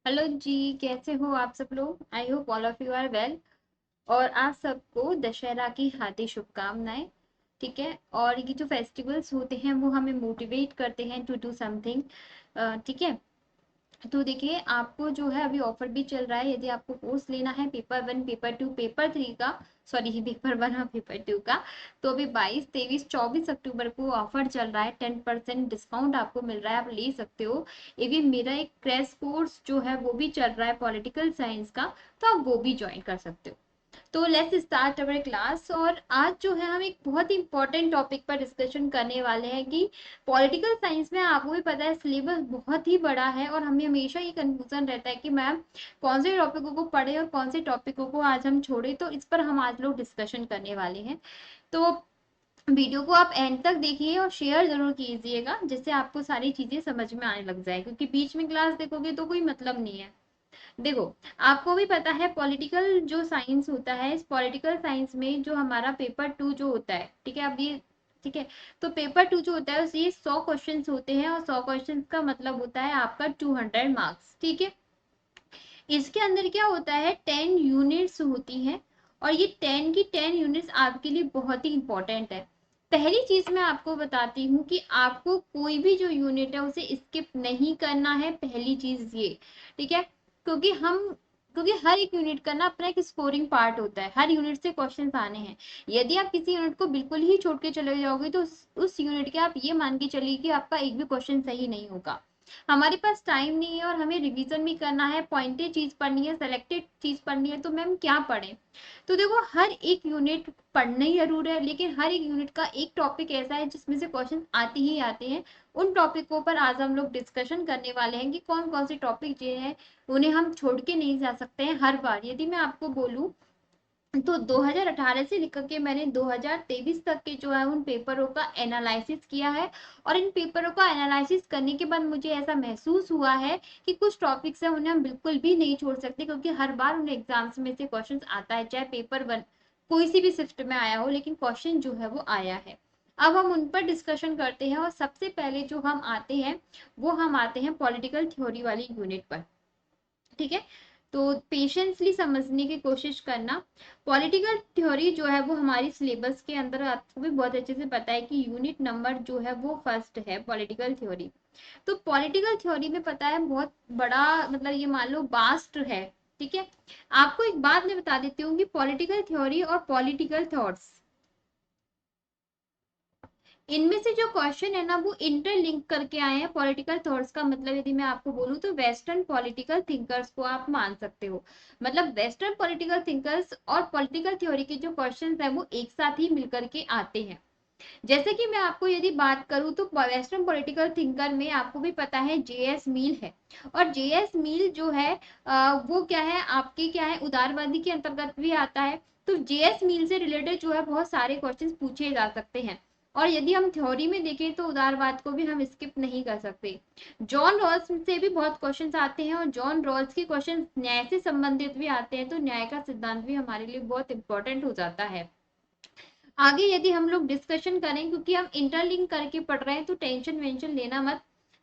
Hello जी, कैसे हो आप सब लोग? I hope all of you are well. और आप सबको दशहरा की हार्दिक शुभकामनाएं। ठीक है, और ये जो फेस्टिवल्स होते हैं वो हमें मोटिवेट करते हैं टू डू समथिंग। ठीक है, तो देखिए आपको जो है अभी ऑफर भी चल रहा है। यदि आपको कोर्स लेना है paper one, paper two, paper three का, सॉरी पेपर वन और पेपर टू का, तो अभी 22, 23, 24 अक्टूबर को ऑफर चल रहा है। 10% डिस्काउंट आपको मिल रहा है, आप ले सकते हो। इवन मेरा एक क्रैश कोर्स जो है वो भी चल रहा है पॉलिटिकल साइंस का, तो आप वो भी ज्वाइन कर सकते हो। तो लेट्स स्टार्ट अवर क्लास। और आज जो है हम एक बहुत ही इंपॉर्टेंट टॉपिक पर डिस्कशन करने वाले हैं कि पॉलिटिकल साइंस में आपको भी पता है सिलेबस बहुत ही बड़ा है, और हमें हमेशा ये कंफ्यूजन रहता है कि मैम कौन से टॉपिकों को पढ़े और कौन से टॉपिकों को आज हम छोड़े। तो इस पर हम आज लोग डिस्कशन करने वाले हैं। तो वीडियो को आप एंड तक देखिए और शेयर जरूर कीजिएगा, जिससे आपको सारी चीजें समझ में आने लग जाए, क्योंकि बीच में क्लास देखोगे तो कोई मतलब नहीं है। देखो, आपको भी पता है पॉलिटिकल जो साइंस होता है, इस पॉलिटिकल साइंस में जो हमारा पेपर टू जो होता है, ठीक है, अब ये ठीक है, तो पेपर टू जो होता है उसमें 100 क्वेश्चंस होते हैं, और 100 क्वेश्चंस का मतलब होता है आपका 200 मार्क्स। ठीक है, इसके अंदर क्या होता है, 10 यूनिट्स होती हैं, और ये 10 की 10 यूनिट्स आपके लिए बहुत ही इंपॉर्टेंट है। पहली चीज मैं आपको बताती हूँ कि आपको कोई भी जो यूनिट है उसे स्किप नहीं करना है, पहली चीज ये। ठीक है, क्योंकि हम क्योंकि हर एक यूनिट का ना अपना एक स्कोरिंग पार्ट होता है, हर यूनिट से क्वेश्चन आने हैं। यदि आप किसी यूनिट को बिल्कुल ही छोड़ के चले जाओगे तो उस यूनिट के आप ये मान के चलिए कि आपका एक भी क्वेश्चन सही नहीं होगा। हमारे पास टाइम नहीं है और हमें रिवीजन भी करना है, पॉइंटेड चीज पढ़नी है, सेलेक्टेड चीज पढ़नी है, तो मैम क्या पढ़ें? तो देखो, हर एक यूनिट पढ़ना ही जरूर है, लेकिन हर एक यूनिट का एक टॉपिक ऐसा है जिसमें से क्वेश्चन आते ही आते हैं। उन टॉपिकों पर आज हम लोग डिस्कशन करने वाले हैं कि कौन कौन से टॉपिक जो है उन्हें हम छोड़ के नहीं जा सकते हैं हर बार। यदि मैं आपको बोलूं तो 2018 से लेकर के मैंने 2023 तक के जो है उन पेपरों का एनालिसिस किया है, और इन पेपरों का एनालिसिस करने के बाद मुझे ऐसा महसूस हुआ है कि कुछ टॉपिक्स हैं उन्हें हम बिल्कुल भी नहीं छोड़ सकते, क्योंकि हर बार उन एग्जाम्स में से क्वेश्चन आता है, चाहे पेपर वन कोई सी भी शिफ्ट में आया हो, लेकिन क्वेश्चन जो है वो आया है। अब हम उन पर डिस्कशन करते हैं, और सबसे पहले जो हम आते हैं वो हम आते हैं पॉलिटिकल थ्योरी वाली यूनिट पर। ठीक है, तो पेशेंसली समझने की कोशिश करना। पॉलिटिकल थ्योरी जो है वो हमारी सिलेबस के अंदर, आपको भी बहुत अच्छे से पता है कि यूनिट नंबर जो है वो फर्स्ट है पॉलिटिकल थ्योरी। तो पॉलिटिकल थ्योरी में पता है बहुत बड़ा, मतलब ये मान लो बास्ट है। ठीक है, आपको एक बात मैं बता देती हूँ कि पॉलिटिकल थ्योरी और पॉलिटिकल थॉट्स, इनमें से जो क्वेश्चन है ना वो इंटरलिंक करके आए हैं। पॉलिटिकल थॉट्स का मतलब यदि मैं आपको बोलूं तो वेस्टर्न पॉलिटिकल थिंकर्स को आप मान सकते हो। मतलब वेस्टर्न पॉलिटिकल थिंकर्स और पॉलिटिकल थ्योरी के जो क्वेश्चंस है वो एक साथ ही मिलकर के आते हैं। जैसे कि मैं आपको यदि बात करूं तो वेस्टर्न पॉलिटिकल थिंकर में आपको भी पता है जेएस मील है। और जेएस मील जो है वो क्या है, आपके क्या है, उदारवादी के अंतर्गत भी आता है। तो जेएस मील से रिलेटेड जो है बहुत सारे क्वेश्चंस पूछे जा सकते हैं। और यदि हम थ्योरी में देखें तो उदारवाद को भी हम स्किप नहीं कर सकते। जॉन रॉल्स से भी बहुत क्वेश्चंस आते हैं, और जॉन रॉल्स के क्वेश्चन न्याय से संबंधित भी आते हैं, तो न्याय का सिद्धांत भी हमारे लिए बहुत इंपॉर्टेंट हो जाता है। आगे यदि हम लोग डिस्कशन करें, क्योंकि हम इंटरलिंक करके पढ़ रहे हैं तो टेंशन वेंशन लेना मत,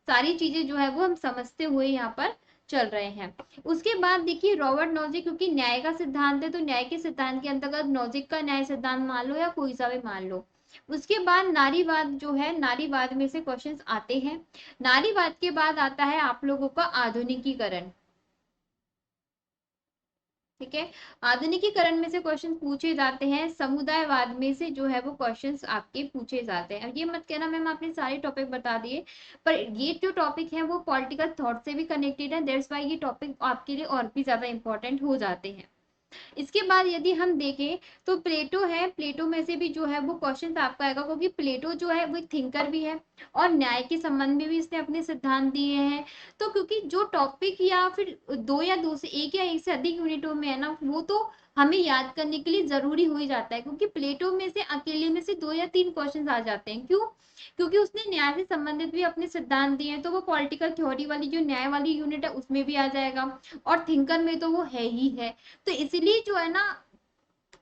सारी चीजें जो है वो हम समझते हुए यहाँ पर चल रहे हैं। उसके बाद देखिए रॉबर्ट नॉजिक, क्योंकि न्याय का सिद्धांत है तो न्याय के सिद्धांत के अंतर्गत नॉजिक का न्याय सिद्धांत मान लो या कोई सा भी मान लो। उसके बाद नारीवाद जो है, नारीवाद में से क्वेश्चंस आते हैं। नारीवाद के बाद आता है आप लोगों का आधुनिकीकरण। ठीक है, आधुनिकीकरण में से क्वेश्चन पूछे जाते हैं। समुदायवाद में से जो है वो क्वेश्चंस आपके पूछे जाते हैं। ये मत कहना मैम आपने सारे टॉपिक बता दिए, पर ये जो टॉपिक है वो पॉलिटिकल थॉट से भी कनेक्टेड है, दैट्स वाई ये टॉपिक आपके लिए और भी ज्यादा इंपॉर्टेंट हो जाते हैं। इसके बाद यदि हम देखें तो प्लेटो है, प्लेटो में से भी जो है वो क्वेश्चन आपका आएगा, क्योंकि प्लेटो जो है वो एक थिंकर भी है, और न्याय के संबंध में भी इसने अपने सिद्धांत दिए हैं। तो क्योंकि जो टॉपिक या फिर दो या दो से एक या एक से अधिक यूनिटों में है ना, वो तो हमें याद करने के लिए जरूरी हो ही जाता है, क्योंकि प्लेटो में से अकेले में से 2 या 3 क्वेश्चन आ जाते हैं। क्यों? क्योंकि उसने न्याय से संबंधित भी अपने सिद्धांत दिए हैं, तो वो पॉलिटिकल थ्योरी वाली जो न्याय वाली यूनिट है उसमें भी आ जाएगा, और थिंकर में तो वो है ही है। तो इसलिए जो है ना,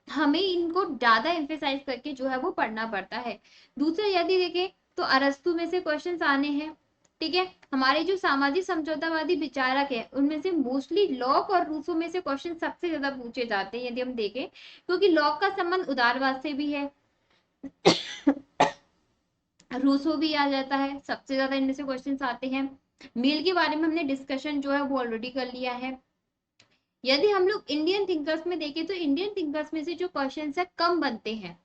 हमें इनको ज्यादा एम्फेसाइज करके जो है वो पढ़ना पड़ता है। दूसरा यदि देखें तो अरस्तु में से क्वेश्चंस आने हैं। ठीक है। हमारे जो सामाजिक समझौतावादी विचारक है उनमें से मोस्टली लॉक और रूसो में से क्वेश्चन सबसे ज्यादा पूछे जाते हैं यदि हम देखें, क्योंकि लॉक का संबंध उदारवाद से भी है, रूसो भी आ जाता है, सबसे ज्यादा इनमें से क्वेश्चंस आते हैं। मील के बारे में हमने डिस्कशन जो है वो ऑलरेडी कर लिया है। यदि हम लोग इंडियन थिंकर्स में देखें तो इंडियन थिंकर्स में से जो क्वेश्चंस है कम बनते हैं,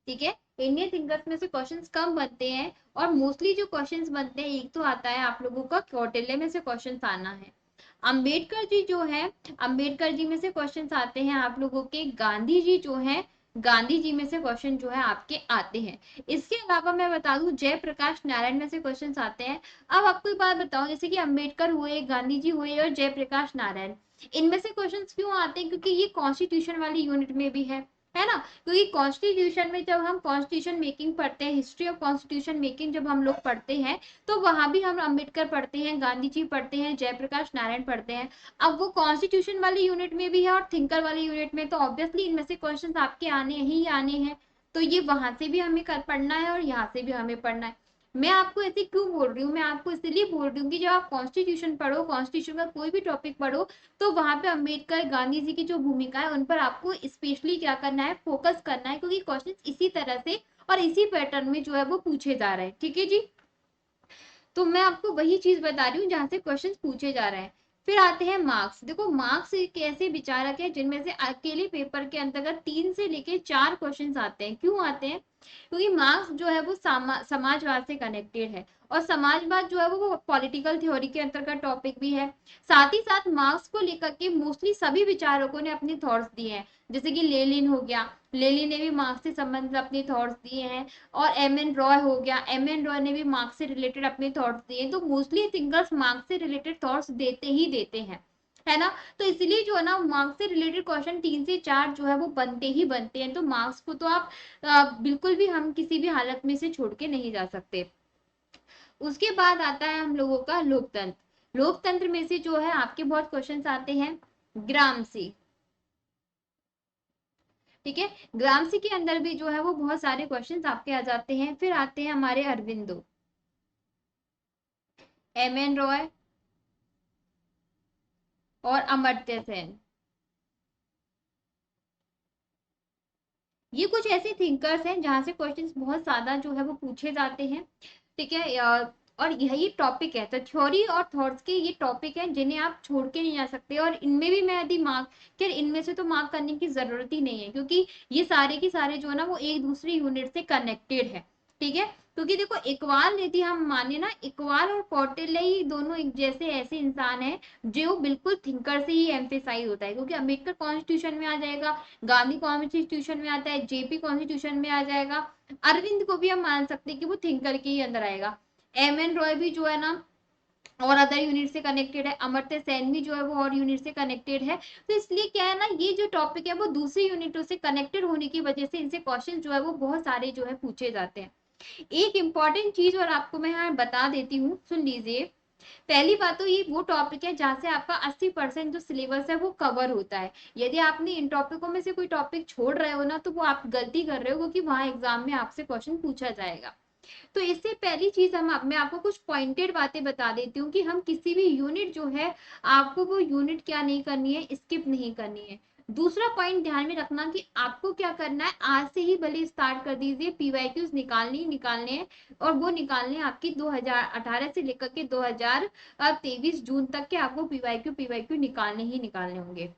ठीक है। इंडियन थिंकर्स में से क्वेश्चंस कम बनते हैं और मोस्टली जो क्वेश्चंस बनते हैं, एक तो आता है आप लोगों का कौटिल्य में से क्वेश्चंस आना है। अंबेडकर जी जो है, अंबेडकर जी में से क्वेश्चंस आते हैं आप लोगों के। गांधी जी जो है, गांधी जी में से क्वेश्चन जो है आपके आते हैं। इसके अलावा मैं बता दूं जयप्रकाश नारायण में से क्वेश्चंस आते हैं। अब आपको एक बात बताऊं, जैसे कि अंबेडकर हुए, गांधी जी हुए और जयप्रकाश नारायण, इनमें से क्वेश्चंस क्यों आते हैं? क्योंकि ये कॉन्स्टिट्यूशन वाली यूनिट में भी है ना। क्योंकि कॉन्स्टिट्यूशन में जब हम कॉन्स्टिट्यूशन मेकिंग पढ़ते हैं, हिस्ट्री ऑफ कॉन्स्टिट्यूशन मेकिंग जब हम लोग पढ़ते हैं, तो वहां भी हम अंबेडकर पढ़ते हैं, गांधी जी पढ़ते हैं, जयप्रकाश नारायण पढ़ते हैं। अब वो कॉन्स्टिट्यूशन वाली यूनिट में भी है और थिंकर वाली यूनिट में, तो ऑब्वियसली इनमें से क्वेश्चंस आपके आने ही आने हैं। तो ये वहां से भी हमें पढ़ना है और यहाँ से भी हमें पढ़ना है। मैं आपको ऐसे क्यों बोल रही हूँ? मैं आपको इसलिए बोल रही हूँ कि जब आप कॉन्स्टिट्यूशन पढ़ो, कॉन्स्टिट्यूशन का कोई भी टॉपिक पढ़ो, तो वहां पे अंबेडकर, गांधी जी की जो भूमिका है उन पर आपको स्पेशली क्या करना है, फोकस करना है, क्योंकि क्वेश्चन इसी तरह से और इसी पैटर्न में जो है वो पूछे जा रहे हैं। ठीक है जी। तो मैं आपको वही चीज बता रही हूँ जहां से क्वेश्चंस पूछे जा रहे हैं। फिर आते हैं मार्क्स। देखो मार्क्स एक ऐसे विचारक है जिनमें से अकेले पेपर के अंतर्गत 3 से लेके 4 क्वेश्चंस आते हैं। क्यों आते हैं? क्योंकि मार्क्स जो है वो समाजवाद से कनेक्टेड है, और समाजवाद जो है वो पॉलिटिकल थ्योरी के अंतर्गत टॉपिक भी है। साथ ही साथ मार्क्स को लेकर के मोस्टली सभी विचारकों ने अपने थॉट्स दिए हैं। जैसे कि लेनिन हो गया, लेनिन ने भी मार्क्स से संबंधित अपने थॉट्स दिए हैं। और एम एन रॉय हो गया, एम एन रॉय ने भी मार्क्स से रिलेटेड अपने थॉट्स दिए। तो मोस्टली थिंकर्स मार्क्स से रिलेटेड थॉट्स देते ही देते हैं, है ना। तो इसलिए जो है ना मार्क्स से रिलेटेड क्वेश्चन 3 से 4 जो है वो बनते ही बनते हैं। तो मार्क्स को तो आप बिल्कुल भी हम किसी भी हालत में से छोड़ के नहीं जा सकते। उसके बाद आता है हम लोगों का लोकतंत्र। लोकतंत्र में से जो है आपके बहुत क्वेश्चंस आते हैं ग्रामसी, ठीक है। ग्रामसी के अंदर भी जो है वो बहुत सारे क्वेश्चंस आपके आ जाते हैं। फिर आते हैं हमारे अरविंदो, एम एन रॉय और अमर्त्य सेन। ये कुछ ऐसे थिंकर्स हैं जहां से क्वेश्चंस बहुत ज्यादा जो है वो पूछे जाते हैं, ठीक है। और यही टॉपिक है, तो थ्योरी और थॉट्स के ये टॉपिक हैं जिन्हें आप छोड़ के नहीं जा सकते। और इनमें भी मैं यदि मार्क, खैर इनमें से तो मार्क करने की जरूरत ही नहीं है, क्योंकि ये सारे के सारे जो है ना वो एक दूसरी यूनिट से कनेक्टेड है, ठीक है। क्योंकि देखो इकबाल यदि हम माने ना, इकबाल और कौटिल्य ही दोनों एक जैसे ऐसे इंसान हैं जो बिल्कुल थिंकर से ही एम्फेसाइज होता है। क्योंकि अम्बेडकर कॉन्स्टिट्यूशन में आ जाएगा, गांधी कॉन्स्टिट्यूशन में आता है, जेपी कॉन्स्टिट्यूशन में आ जाएगा, अरविंद को भी हम मान सकते हैं कि वो थिंकर के ही अंदर आएगा। एम एन रॉय भी जो है ना और अदर यूनिट से कनेक्टेड है, अमर्त्य सेन भी जो है वो और यूनिट से कनेक्टेड है। तो इसलिए क्या है ना, ये जो टॉपिक है वो दूसरी यूनिटों से कनेक्टेड होने की वजह से इनसे क्वेश्चन जो है वो बहुत सारे जो है पूछे जाते हैं। एक इंपॉर्टेंट चीज और आपको मैं यहाँ बता देती हूँ, सुन लीजिए। पहली बात तो ये वो टॉपिक है जहाँ से आपका 80% जो सिलेबस है वो कवर होता है। यदि आपने इन टॉपिकों में से कोई टॉपिक छोड़ रहे हो ना, तो वो आप गलती कर रहे हो, क्योंकि वहां एग्जाम में आपसे क्वेश्चन पूछा जाएगा। तो इससे पहली चीज मैं आपको कुछ पॉइंटेड बातें बता देती हूँ कि हम किसी भी यूनिट जो है, आपको वो यूनिट क्या नहीं करनी है, स्किप नहीं करनी है। दूसरा पॉइंट ध्यान में रखना कि आपको क्या करना है, आज से ही भले स्टार्ट कर दीजिए, पीवाईक्यूज निकालने ही निकालने हैं। और वो निकालने आपकी 2018 से लेकर के 2023 जून तक के आपको पीवाईक्यू निकालने ही निकालने होंगे।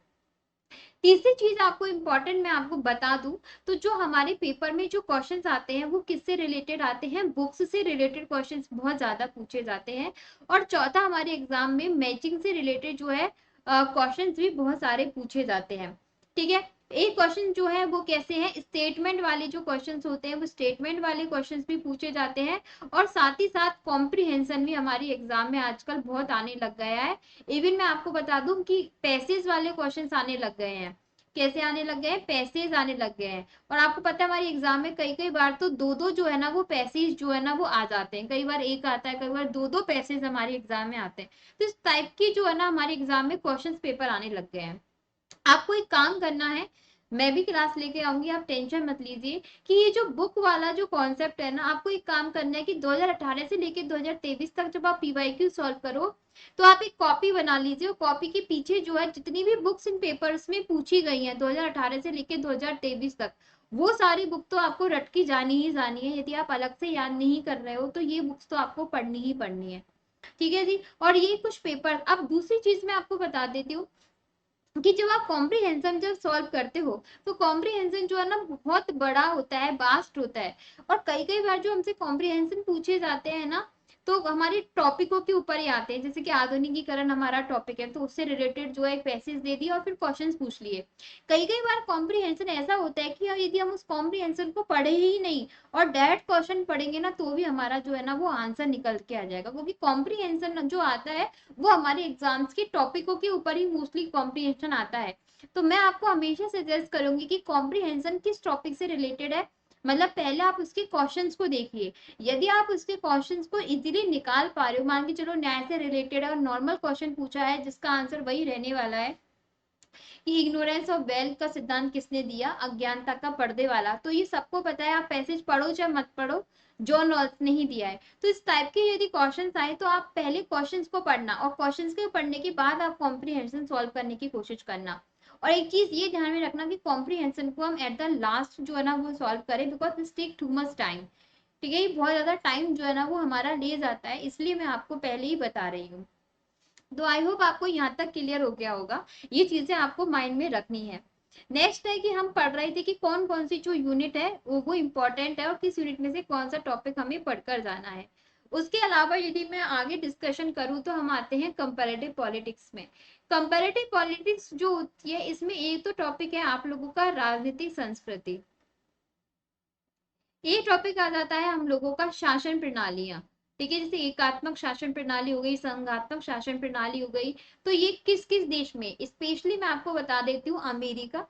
तीसरी चीज आपको इम्पोर्टेंट मैं आपको बता दूं, तो जो हमारे पेपर में जो क्वेश्चंस आते हैं वो किससे रिलेटेड आते हैं, बुक्स से रिलेटेड क्वेश्चंस बहुत ज्यादा पूछे जाते हैं। और चौथा, हमारे एग्जाम में मैचिंग से रिलेटेड जो है क्वेश्चंस भी बहुत सारे पूछे जाते हैं, ठीक है। एक क्वेश्चन जो है वो कैसे है, स्टेटमेंट वाले जो क्वेश्चंस होते हैं वो स्टेटमेंट वाले क्वेश्चंस भी पूछे जाते हैं। और साथ ही साथ कॉम्प्रिहेंशन भी हमारी एग्जाम में आजकल बहुत आने लग गया है। इवन मैं आपको बता दूं कि पैसेज वाले क्वेश्चंस आने लग गए हैं। कैसे आने लग गए हैं, पैसेज आने लग गए हैं। और आपको पता है हमारी एग्जाम में कई कई बार तो दो दो जो है ना वो पैसेज जो है ना वो आ जाते हैं। कई बार एक आता है, कई बार दो दो पैसेज हमारे एग्जाम में आते हैं। तो इस टाइप की जो है ना हमारे एग्जाम में क्वेश्चंस पेपर आने लग गए हैं। आपको एक काम करना है, मैं भी क्लास लेके आऊंगी, आप टेंशन मत लीजिए। कि ये जो बुक वाला जो कॉन्सेप्ट है ना, आपको एक काम करना है कि 2018 से लेके 2023 तक जब आप पीवाईक्यू सॉल्व करो, तो आप एक कॉपी बना लीजिए, और कॉपी के पीछे जो है जितनी भी बुक्स इन पेपर्स में पूछी गई हैं 2018 से लेके 2023 तक, वो सारी बुक तो आपको रट की जानी ही जानी है। यदि आप अलग से याद नहीं कर रहे हो तो ये बुक्स तो आपको पढ़नी ही पढ़नी है। ठीक है जी। और ये कुछ पेपर, अब दूसरी चीज मैं आपको बता देती हूँ कि जब आप कॉम्प्रीहेंशन जब सॉल्व करते हो, तो कॉम्प्रीहेंशन जो है ना बहुत बड़ा होता है, वास्ट होता है। और कई कई बार जो हमसे कॉम्प्रीहेंशन पूछे जाते हैं ना, तो हमारे टॉपिकों के ऊपर ही आते हैं। जैसे कि आधुनिकीकरण हमारा टॉपिक है, तो उससे रिलेटेड जो है एक पैसेज दे दिया और फिर क्वेश्चंस पूछ लिए। कई कई बार कॉम्प्रीहेंशन ऐसा होता है कि यदि हम उस कॉम्प्रीहेंशन को पढ़े ही नहीं और डायरेक्ट क्वेश्चन पढ़ेंगे ना, तो भी हमारा जो है ना वो आंसर निकल के आ जाएगा। क्योंकि कॉम्प्रीहेंशन जो आता है वो हमारे एग्जाम्स के टॉपिकों के ऊपर ही मोस्टली कॉम्प्रीहेंशन आता है। तो मैं आपको हमेशा सजेस्ट करूंगी कि कॉम्प्रीहेंशन किस टॉपिक से रिलेटेड है, मतलब पहले आप उसके क्वेश्चंस को देखिए। यदि आप उसके क्वेश्चंस को इजीली निकाल पा रहे हो, मान के चलो न्याय से रिलेटेड है और नॉर्मल क्वेश्चन पूछा है जिसका आंसर वही रहने वाला है कि इग्नोरेंस ऑफ वेल्थ का सिद्धांत किसने दिया, अज्ञानता का पर्दे वाला, तो ये सबको पता है। आप पैसेज पढ़ो चाहे मत पढ़ो, जॉन रॉल्स ने ही दिया है। तो इस टाइप के यदि क्वेश्चंस आए तो आप पहले क्वेश्चंस को पढ़ना, और क्वेश्चंस के पढ़ने के बाद आप कॉम्प्रीहेंशन सॉल्व करने की कोशिश करना। और एक चीज ये ध्यान में रखना कि कॉम्प्रीहेंशन को हम एट द लास्ट जो है ना वो सॉल्व करें, because this take too much time. ठीक है, ये बहुत ज्यादा टाइम जो है ना वो हमारा ले जाता है, इसलिए मैं आपको पहले ही बता रही हूँ। तो आई होप आपको यहाँ तक क्लियर हो गया होगा। ये चीजें आपको माइंड में रखनी है। नेक्स्ट है कि हम पढ़ रहे थे कि कौन कौन सी जो यूनिट है वो इंपॉर्टेंट है, और किस यूनिट में से कौन सा टॉपिक हमें पढ़कर जाना है। उसके अलावा यदि मैं आगे डिस्कशन करूँ तो हम आते हैं कंपैरेटिव पॉलिटिक्स में। कंपैरेटिव पॉलिटिक्स जो होती है, इसमें एक तो टॉपिक है आप लोगों का राजनीतिक संस्कृति। ये टॉपिक आ जाता है हम लोगों का शासन प्रणालियां। ठीक है, जैसे एकात्मक शासन प्रणाली हो गई, संघात्मक शासन प्रणाली हो गई। तो ये किस किस देश में, स्पेशली मैं आपको बता देती हूँ, अमेरिका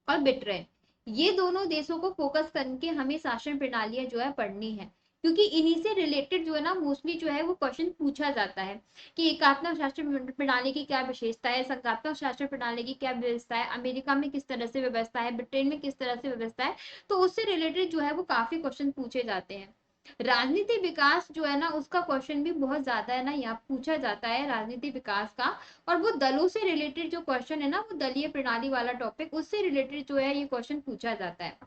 और ब्रिटेन, ये दोनों देशों को फोकस करके हमें शासन प्रणालियां जो है पढ़नी है। क्योंकि इन्हीं से रिलेटेड जो है ना मोस्टली जो है वो क्वेश्चन पूछा जाता है कि एकात्मक शासन प्रणाली की क्या विशेषता है, संघात्मक शासन प्रणाली की क्या व्यवस्था है, अमेरिका में किस तरह से व्यवस्था है, ब्रिटेन में किस तरह से व्यवस्था है। तो उससे रिलेटेड जो है वो काफी क्वेश्चन पूछे जाते हैं। राजनीति विकास जो है ना उसका क्वेश्चन भी बहुत ज्यादा है ना यहाँ पूछा जाता है, राजनीति विकास का। और वो दलों से रिलेटेड जो क्वेश्चन है ना, वो दलीय प्रणाली वाला टॉपिक, उससे रिलेटेड जो है ये क्वेश्चन पूछा जाता है।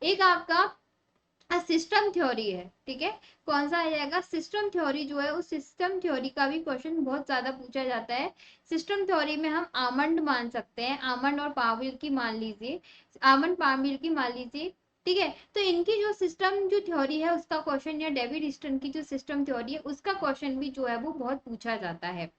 एक आपका सिस्टम थ्योरी है। ठीक है, कौन सा आ जाएगा, सिस्टम थ्योरी जो है, उस सिस्टम थ्योरी का भी क्वेश्चन बहुत ज्यादा पूछा जाता है। सिस्टम थ्योरी में हम आमंड मान सकते हैं, आमंड और पाविल की मान लीजिए, आमंड पाविल की मान लीजिए। ठीक है, तो इनकी जो सिस्टम जो थ्योरी है उसका क्वेश्चन, या डेविड ईस्टन की जो सिस्टम थ्योरी है उसका क्वेश्चन भी जो है वो बहुत पूछा जाता है।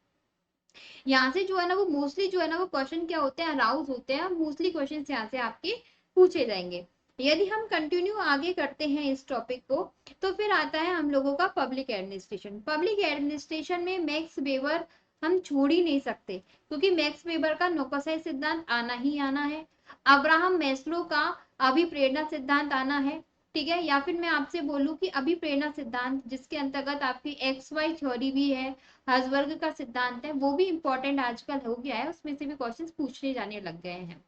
यहाँ से जो है ना वो मोस्टली जो है ना वो क्वेश्चन क्या होते हैं, अराउज होते हैं, मोस्टली क्वेश्चन यहाँ से आपके पूछे जाएंगे। यदि हम कंटिन्यू आगे करते हैं इस टॉपिक को, तो फिर आता है हम लोगों का पब्लिक एडमिनिस्ट्रेशन। पब्लिक एडमिनिस्ट्रेशन में मैक्स वेबर हम छोड़ ही नहीं सकते, क्योंकि मैक्स वेबर का नौकरशाही सिद्धांत आना ही आना है। अब्राहम मैस्लो का अभिप्रेरणा सिद्धांत आना है। ठीक है, या फिर मैं आपसे बोलूं कि अभिप्रेरणा सिद्धांत जिसके अंतर्गत आपकी एक्स वाई थ्योरी भी है, हर्जबर्ग का सिद्धांत है, वो भी इंपॉर्टेंट आजकल हो गया है, उसमें से भी क्वेश्चंस पूछने जाने लग गए हैं।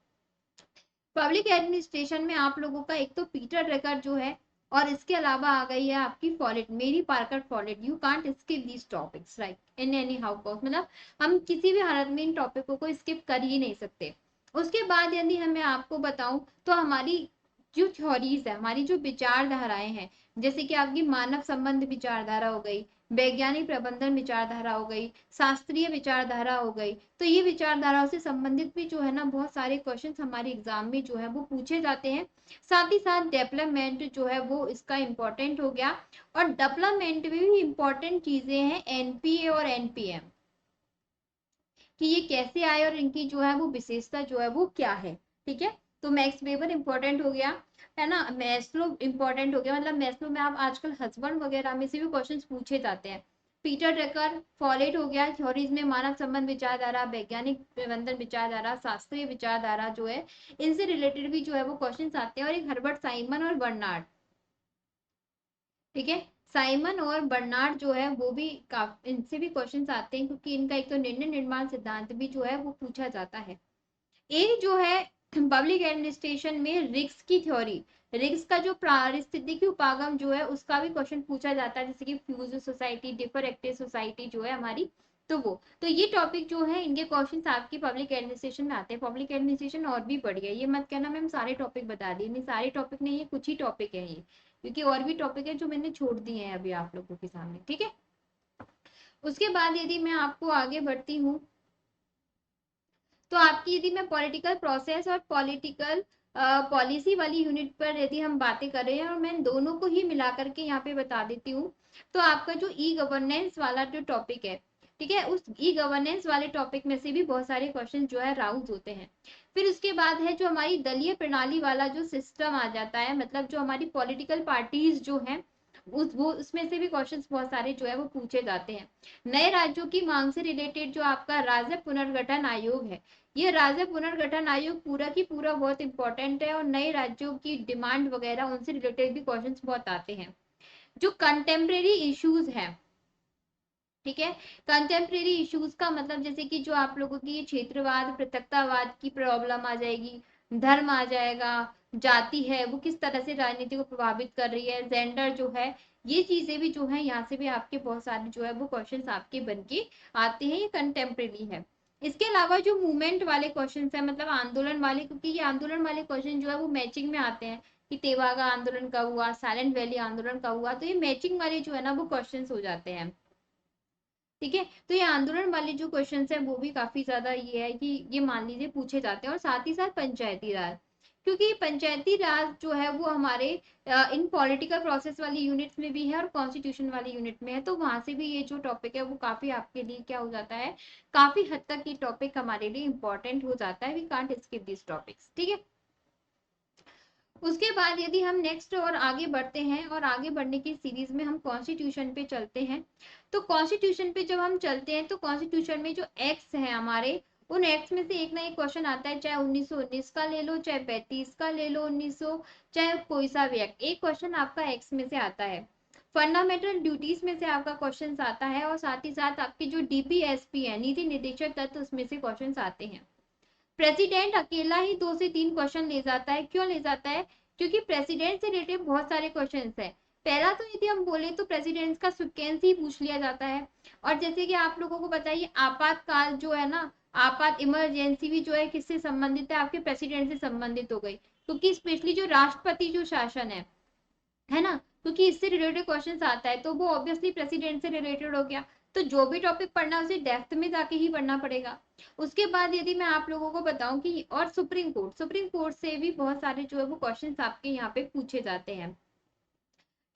पब्लिक एडमिनिस्ट्रेशन में आप लोगों का एक तो पीटर ड्रकर जो है, और इसके अलावा आ गई है आपकी Follett, Mary Parker Follett. You can't skip these topics right in any how cost, मतलब हम किसी भी हालत में इन टॉपिकों को स्किप कर ही नहीं सकते। उसके बाद यदि हमें आपको बताऊं तो हमारी जो थ्योरीज है, हमारी जो विचारधाराएं हैं, जैसे कि आपकी मानव संबंध विचारधारा हो गई, वैज्ञानिक प्रबंधन विचारधारा हो गई, शास्त्रीय विचारधारा हो गई। तो ये विचारधाराओं से संबंधित भी जो है ना बहुत सारे क्वेश्चंस हमारे एग्जाम में जो है वो पूछे जाते हैं। साथ ही साथ डेवलपमेंट जो है वो इसका इम्पोर्टेंट हो गया। और डेवलपमेंट में भी इम्पोर्टेंट चीजें हैं एनपीए और एनपीएम, कि ये कैसे आए और इनकी जो है वो विशेषता जो है वो क्या है। ठीक है, तो मैक्स वेबर इंपॉर्टेंट हो गया, है ना, मैस्लो इंपॉर्टेंट हो गया, मतलब मैस्लो में आप आजकल हस्बैंड वगैरह में से भी क्वेश्चंस पूछे जाते हैं। पीटर ड्रकर फॉलेट हो गया, थ्योरीज में मानव संबंध विचारधारा, वैज्ञानिक प्रबंधन विचारधारा, शास्त्रीय विचारधारा जो है, इनसे रिलेटेड भी जो है वो क्वेश्चन आते हैं। और एक हर्बर्ट साइमन और बर्नार्ड। ठीक है, साइमन और बर्नार्ड जो है वो भी इनसे भी क्वेश्चंस आते हैं, क्योंकि इनका एक तो निर्णय निर्माण सिद्धांत भी जो है वो पूछा जाता है। एक जो है पब्लिक एडमिनिस्ट्रेशन में रिस्क की थ्योरी, रिस्क का जो पारिस्थितिकी उपागम जो है उसका भी क्वेश्चन पूछा जाता है, जैसे कि fuse society, differ active society जो है हमारी, तो ये टॉपिक जो है इनके क्वेश्चन आपकी पब्लिक एडमिनिस्ट्रेशन में आते हैं। पब्लिक एडमिनिस्ट्रेशन और भी बढ़िया, ये मत कहना मैम सारे टॉपिक बता दिए, नहीं सारे टॉपिक नहीं, ये कुछ ही टॉपिक है ये, क्योंकि और भी टॉपिक है जो मैंने छोड़ दिए हैं अभी आप लोगों के सामने, ठीक है। उसके बाद यदि मैं आपको आगे बढ़ती हूँ, तो आपकी यदि मैं पॉलिटिकल प्रोसेस और पॉलिटिकल पॉलिसी वाली यूनिट पर यदि हम बातें कर रहे हैं, और मैं दोनों को ही मिला करके यहाँ पे बता देती हूँ, तो आपका जो ई गवर्नेंस वाला जो टॉपिक है, ठीक है, उस ई गवर्नेंस वाले टॉपिक में से भी बहुत सारे क्वेश्चन जो है राउज होते हैं। फिर उसके बाद है जो हमारी दलीय प्रणाली वाला जो सिस्टम आ जाता है, मतलब जो हमारी पॉलिटिकल पार्टीज जो है वो उसमें से भी क्वेश्चंस बहुत सारे जो है वो पूछे जाते हैं। नए राज्यों की मांग से रिलेटेड जो आपका राज्य पुनर्गठन आयोग है, ये राज्य पुनर्गठन आयोग पूरा की पूरा बहुत इंपॉर्टेंट है, और नए राज्यों की डिमांड वगैरह उनसे रिलेटेड भी क्वेश्चंस बहुत आते हैं। जो कंटेम्प्रेरी इश्यूज है, ठीक है, कंटेम्प्रेरी इश्यूज का मतलब जैसे कि जो आप लोगों की क्षेत्रवाद पृथकतावाद की प्रॉब्लम आ जाएगी, धर्म आ जाएगा, जाति है वो किस तरह से राजनीति को प्रभावित कर रही है, जेंडर जो है, ये चीजें भी जो है यहाँ से भी आपके बहुत सारे जो है वो क्वेश्चंस आपके बन के आते हैं, ये कंटेम्प्रेरी है। इसके अलावा जो मूवमेंट वाले क्वेश्चन है, मतलब आंदोलन वाले, क्योंकि ये आंदोलन वाले क्वेश्चन जो है वो मैचिंग में आते हैं, कि तेवागा आंदोलन का हुआ, साइलेंट वैली आंदोलन का हुआ, तो ये मैचिंग वाले जो है ना वो क्वेश्चंस हो जाते हैं, ठीक है। तो ये आंदोलन वाले जो क्वेश्चंस है वो भी काफी ज्यादा ये है कि ये मान लीजिए पूछे जाते हैं, और साथ ही साथ पंचायती राज, क्योंकि पंचायती राज जो है वो हमारे इन पॉलिटिकल प्रोसेस वाली यूनिट्स में भी है और कॉन्स्टिट्यूशन वाली यूनिट में है, तो वहां से भी ये जो टॉपिक है वो काफी आपके लिए क्या हो जाता है, काफी हद तक ये टॉपिक हमारे लिए इंपॉर्टेंट हो जाता है, we can't skip this topics, ठीक है। उसके बाद यदि हम नेक्स्ट और आगे बढ़ते हैं, और आगे बढ़ने की सीरीज में हम कॉन्स्टिट्यूशन पे चलते हैं, तो कॉन्स्टिट्यूशन पे जब हम चलते हैं तो कॉन्स्टिट्यूशन में जो एक्ट्स हैं हमारे, उन एक्ट्स में से एक ना एक क्वेश्चन आता है, चाहे 1919 का ले लो, चाहे 35 का ले लो, 1900, चाहे कोई सा भी एक्ट, एक क्वेश्चन आपका एक्ट्स में से आता है। फंडामेंटल ड्यूटीज में से आपका क्वेश्चन आता है, और साथ ही साथ आपकी जो डीपीएसपी है, नीति निर्देशक तत्व, उसमें से क्वेश्चन आते हैं। प्रेसिडेंट अकेला ही 2 से 3 क्वेश्चन ले जाता है, क्यों ले जाता है, क्योंकि प्रेसिडेंट से रिलेटेड बहुत सारे क्वेश्चन है। पहला तो यदि हम बोले तो प्रेसिडेंट का सुकेंसी पूछ लिया जाता है, और जैसे कि आप लोगों को बताइए आपातकाल जो है ना, आपात इमरजेंसी भी जो है किससे संबंधित है, आपके प्रेसिडेंट से संबंधित हो गई, क्योंकि स्पेशली जो राष्ट्रपति जो शासन है ना, क्योंकि इससे रिलेटेड क्वेश्चन आता है, तो वो ऑब्वियसली प्रेसिडेंट से रिलेटेड हो गया, तो जो भी टॉपिक पढ़ना है उसे डेप्थ में जाके ही पढ़ना पड़ेगा। उसके बाद यदि मैं आप लोगों को बताऊं कि और सुप्रीम कोर्ट से भी बहुत सारे जो है वो क्वेश्चन आपके यहाँ पे पूछे जाते हैं,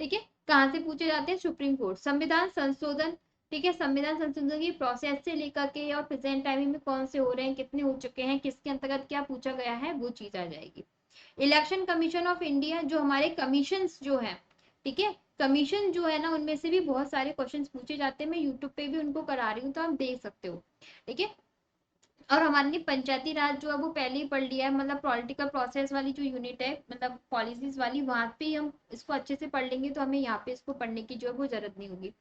ठीक है। कहाँ से पूछे जाते हैं, सुप्रीम कोर्ट। संविधान संशोधन, ठीक है, संविधान संशोधन की प्रोसेस से लेकर के और प्रेजेंट टाइम में कौन से हो रहे हैं, कितने हो चुके हैं, किसके अंतर्गत क्या पूछा गया है, वो चीज आ जाएगी। इलेक्शन कमीशन ऑफ इंडिया, जो हमारे कमीशन जो है, ठीक है, कमीशन जो है ना उनमें से भी बहुत सारे क्वेश्चन पूछे जाते हैं, मैं यूट्यूब पे भी उनको करा रही हूँ तो आप देख सकते हो, ठीक है। और हमारे लिए पंचायती राज जो है वो पहले ही पढ़ लिया है, मतलब पॉलिटिकल प्रोसेस वाली जो यूनिट है, मतलब पॉलिसीज वाली, वहां पे ही हम इसको अच्छे से पढ़ लेंगे, तो हमें यहाँ पे इसको पढ़ने की जो है वो जरूरत नहीं होगी।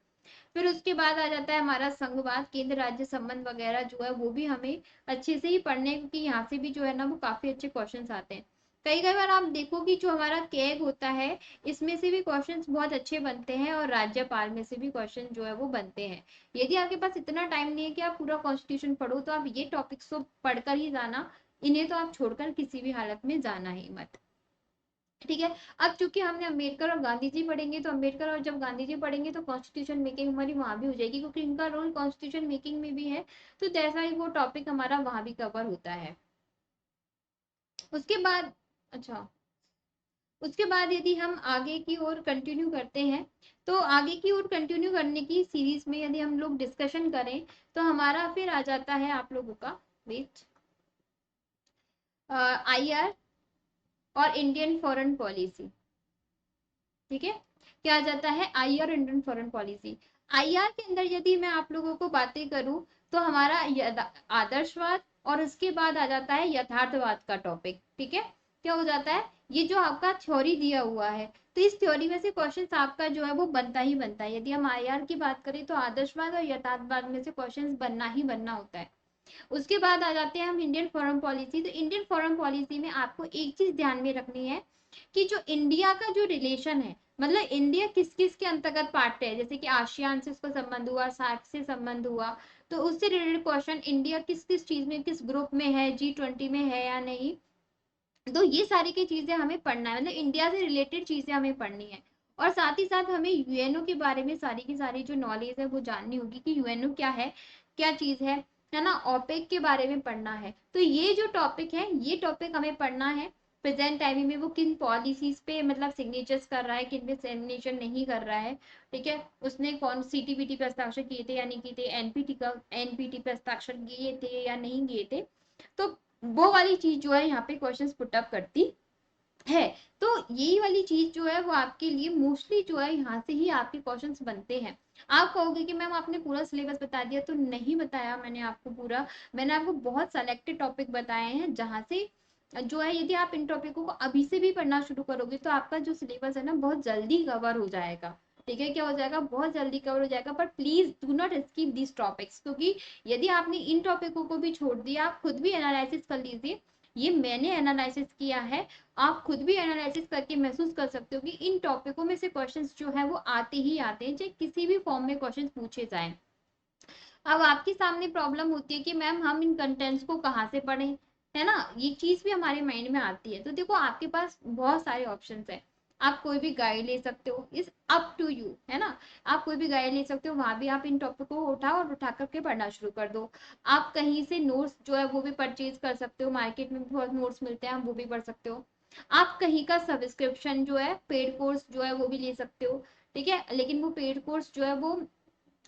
फिर उसके बाद आ जाता है हमारा संघवाद, केंद्र राज्य संबंध वगैरह जो है वो भी हमें अच्छे से ही पढ़ने हैं, क्योंकि यहाँ से भी जो है ना वो काफी अच्छे क्वेश्चन आते हैं। कई कई बार आप देखो कि जो हमारा कैग होता है, इसमें से भी क्वेश्चंस बहुत अच्छे बनते हैं, और राज्यपाल में से भी क्वेश्चन जो है वो बनते हैं। यदि आपके पास इतना टाइम नहीं है कि आप पूरा कॉन्स्टिट्यूशन पढ़ो, तो आप ये टॉपिक्स तो पढ़कर ही जाना, इन्हें तो आप छोड़कर किसी भी हालत में जाना ही मत, ठीक है। अब चूंकि हमने अम्बेडकर और गांधी जी पढ़ेंगे, तो अम्बेडकर और जब गांधी जी पढ़ेंगे तो कॉन्स्टिट्यूशन मेकिंग हमारी वहां भी हो जाएगी, क्योंकि इनका रोल कॉन्स्टिट्यूशन मेकिंग में भी है, तो जैसा ही वो टॉपिक हमारा वहां भी कवर होता है। उसके बाद, अच्छा, उसके बाद यदि हम आगे की ओर कंटिन्यू करते हैं, तो आगे की ओर कंटिन्यू करने की सीरीज में यदि हम लोग डिस्कशन करें, तो हमारा फिर आ जाता है आप लोगों का, वेट, आईआर और इंडियन फॉरेन पॉलिसी, ठीक है। क्या आ जाता है, IR Indian foreign policy. IR के अंदर यदि मैं आप लोगों को बातें करूं, तो हमारा आदर्शवाद, और उसके बाद आ जाता है यथार्थवाद का टॉपिक, ठीक है। क्या हो जाता है, ये जो आपका थ्योरी दिया हुआ है, तो इस थ्योरी में से क्वेश्चन आपका जो है वो बनता ही बनता है। यदि हम आईआर की बात करें तो आदर्शवाद और यथार्थवाद में से क्वेश्चन बनना ही बनना होता है। उसके बाद आ जाते हैं हम इंडियन फॉरेन पॉलिसी। तो इंडियन फॉरेन पॉलिसी में आपको एक चीज ध्यान में रखनी है कि जो इंडिया का जो रिलेशन है, मतलब इंडिया किस किस के अंतर्गत पार्ट है, जैसे कि आसियान से उसका संबंध हुआ, सार्क से संबंध हुआ, तो उससे रिलेटेड क्वेश्चन, इंडिया किस किस चीज में, किस ग्रुप में है, G20 में है या नहीं, तो ये सारी की चीजें हमें पढ़ना है, मतलब इंडिया से रिलेटेड चीजें हमें पढ़नी है। और साथ ही साथ हमें यूएनओ के बारे में सारी की सारी जो नॉलेज है वो जाननी होगी कि यूएनओ क्या है, क्या चीज है ना। ओपेक के बारे में पढ़ना है। तो ये जो टॉपिक है, ये टॉपिक हमें पढ़ना है। प्रेजेंट टाइम में वो किन पॉलिसीज पे मतलब सिग्नेचर्स कर रहा है, किन पे सिग्नेचर नहीं कर रहा है, ठीक है। उसने कौन सीटीबीटी पे हस्ताक्षर किए थे या नहीं किए थे, एनपीटी पे हस्ताक्षर किए थे या नहीं किए थे। तो वो वाली चीज जो है यहाँ पे क्वेश्चंस पुट अप करती है। तो यही वाली चीज जो है वो आपके लिए मोस्टली जो है यहाँ से ही आपके क्वेश्चंस बनते हैं। आप कहोगे कि मैम आपने पूरा सिलेबस बता दिया, तो नहीं बताया मैंने आपको पूरा। मैंने आपको बहुत सेलेक्टेड टॉपिक बताए हैं जहाँ से जो है, यदि आप इन टॉपिकों को अभी से भी पढ़ना शुरू करोगे तो आपका जो सिलेबस है ना बहुत जल्दी कवर हो जाएगा। ठीक है, क्या हो जाएगा, बहुत जल्दी कवर हो जाएगा। पर please do not skip this topics, क्योंकि यदि आपने इन टॉपिकों को भी छोड़ दिया, आप खुद भी एनालिसिस कर लीजिए। ये मैंने एनालिसिस किया है, आप खुद भी एनालिसिस करके महसूस कर सकते हो कि इन टॉपिकों में से क्वेश्चंस जो है वो आते ही आते हैं, चाहे किसी भी फॉर्म में क्वेश्चंस पूछे जाएं। अब आपके सामने प्रॉब्लम होती है कि मैम हम इन कंटेंट्स को कहाँ से पढ़ें, है ना, ये चीज भी हमारे माइंड में आती है। तो देखो आपके पास बहुत सारे ऑप्शंस है। आप कोई भी गाइड ले सकते हो, इस अप टू यू, है ना। आप कोई भी गाइड ले सकते हो, वहां भी आप इन टॉपिक को उठाओ और उठा करके पढ़ना शुरू कर दो। आप कहीं से नोट्स जो है वो भी परचेज कर सकते हो, मार्केट में बहुत नोट्स मिलते हैं, आप वो भी पढ़ सकते हो। आप कहीं का सब्सक्रिप्शन जो है, पेड कोर्स जो है वो भी ले सकते हो, ठीक है। लेकिन वो पेड कोर्स जो है वो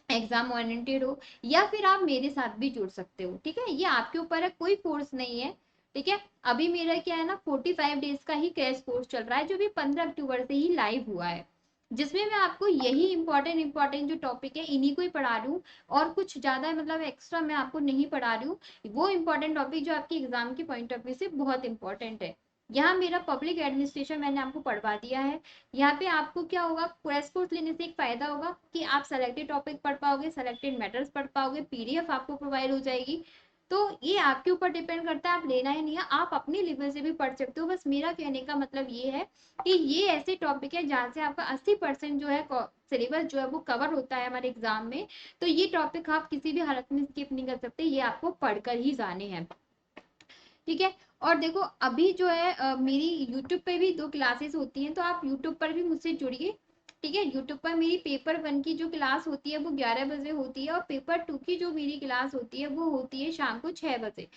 एग्जाम ओरिएंटेड हो, या फिर आप मेरे साथ भी जुड़ सकते हो, ठीक है। ये आपके ऊपर है, कोई फोर्स नहीं है, ठीक है। अभी मेरा क्या है ना, 45 डेज का ही क्रैश कोर्स चल रहा है, जो भी 15 अक्टूबर से ही लाइव हुआ है, जिसमें मैं आपको यही इंपॉर्टेंट जो टॉपिक है इन्हीं को ही पढ़ा रही हूँ। और कुछ ज्यादा मतलब एक्स्ट्रा मैं आपको नहीं पढ़ा रही हूँ। वो इंपॉर्टेंट टॉपिक जो आपके एग्जाम के पॉइंट ऑफ व्यू से बहुत इंपॉर्टेंट है। यहाँ मेरा पब्लिक एडमिनिस्ट्रेशन मैंने आपको पढ़वा दिया है। यहाँ पे आपको क्या होगा, क्रैश कोर्स लेने से एक फायदा होगा कि आप सेलेक्टेड टॉपिक पढ़ पाओगे, सेलेक्टेड मैटर्स पढ़ पाओगे, पीडीएफ आपको प्रोवाइड हो जाएगी। तो ये आपके ऊपर डिपेंड करता है, आप लेना है नहीं है, आप अपने लेवल से भी पढ़ सकते हो। बस मेरा कहने का मतलब ये है कि ये ऐसे टॉपिक है जहाँ से आपका 80% जो है सिलेबस जो है वो कवर होता है हमारे एग्जाम में। तो ये टॉपिक आप किसी भी हालत में स्किप नहीं कर सकते, ये आपको पढ़कर ही जाने हैं, ठीक है। और देखो अभी जो है मेरी यूट्यूब पे भी 2 क्लासेस होती हैं, तो आप यूट्यूब पर भी मुझसे जुड़िए, ठीक है। यूट्यूब पर मेरी पेपर 1 की जो क्लास होती है वो 11 बजे होती है, और पेपर 2 की जो मेरी क्लास होती है वो होती है शाम को 6 बजे,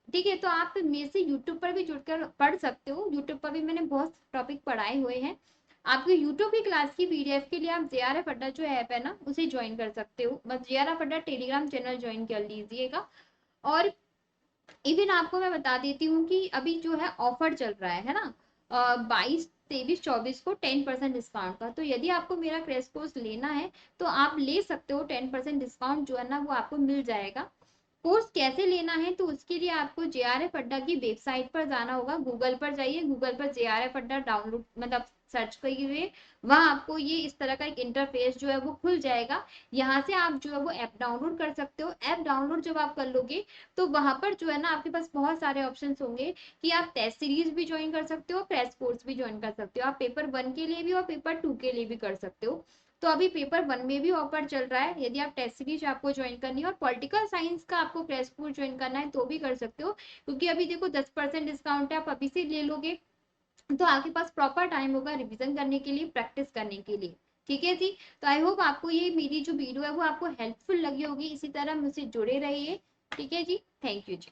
ठीक है। तो आप मेरे से यूट्यूब पर भी जुड़कर पढ़ सकते हो, यूट्यूब पर भी मैंने बहुत टॉपिक पढ़ाए हुए हैं। आपको यूट्यूब की क्लास की पीडीएफ के लिए आप JRF अड्डा जो ऐप है ना उसे ज्वाइन कर सकते हो, बस JRF अड्डा टेलीग्राम चैनल ज्वाइन कर लीजिएगा। और इवन आपको मैं बता देती हूँ कि अभी जो है ऑफर चल रहा है ना, 22, 23, 24 को 10% डिस्काउंट का। तो यदि आपको मेरा क्रैश कोर्स लेना है तो आप ले सकते हो, 10% डिस्काउंट जो है ना वो आपको मिल जाएगा। कोर्स कैसे लेना है, तो उसके लिए आपको JRF अड्डा की वेबसाइट पर जाना होगा, गूगल पर जाइए, गूगल पर JRF अड्डा डाउनलोड मतलब सर्च करिए, वहां आपको ये इस तरह का एक इंटरफेस जो है वो खुल जाएगा। यहाँ से आप जो है वो ऐप डाउनलोड कर सकते हो। ऐप डाउनलोड जब आप कर लोगे तो वहां पर जो है ना आपके पास बहुत सारे ऑप्शंस होंगे कि आप टेस्ट सीरीज भी ज्वाइन कर सकते हो, क्रैश कोर्स भी ज्वाइन कर सकते हो, आप पेपर 1 के लिए भी और पेपर 2 के लिए भी कर सकते हो। तो अभी पेपर 1 में भी ऑफर चल रहा है, यदि आप टेस्ट सीरीज आपको ज्वाइन करनी है और पॉलिटिकल साइंस का आपको क्रैश कोर्स ज्वाइन करना है तो भी कर सकते हो, क्योंकि अभी देखो 10% डिस्काउंट है, आप अभी से ले लोगे तो आपके पास प्रॉपर टाइम होगा रिवीजन करने के लिए, प्रैक्टिस करने के लिए, ठीक है जी। तो आई होप आपको ये मेरी जो वीडियो है वो आपको हेल्पफुल लगी होगी, इसी तरह मुझसे जुड़े रहिए, ठीक है जी। Thank you ji.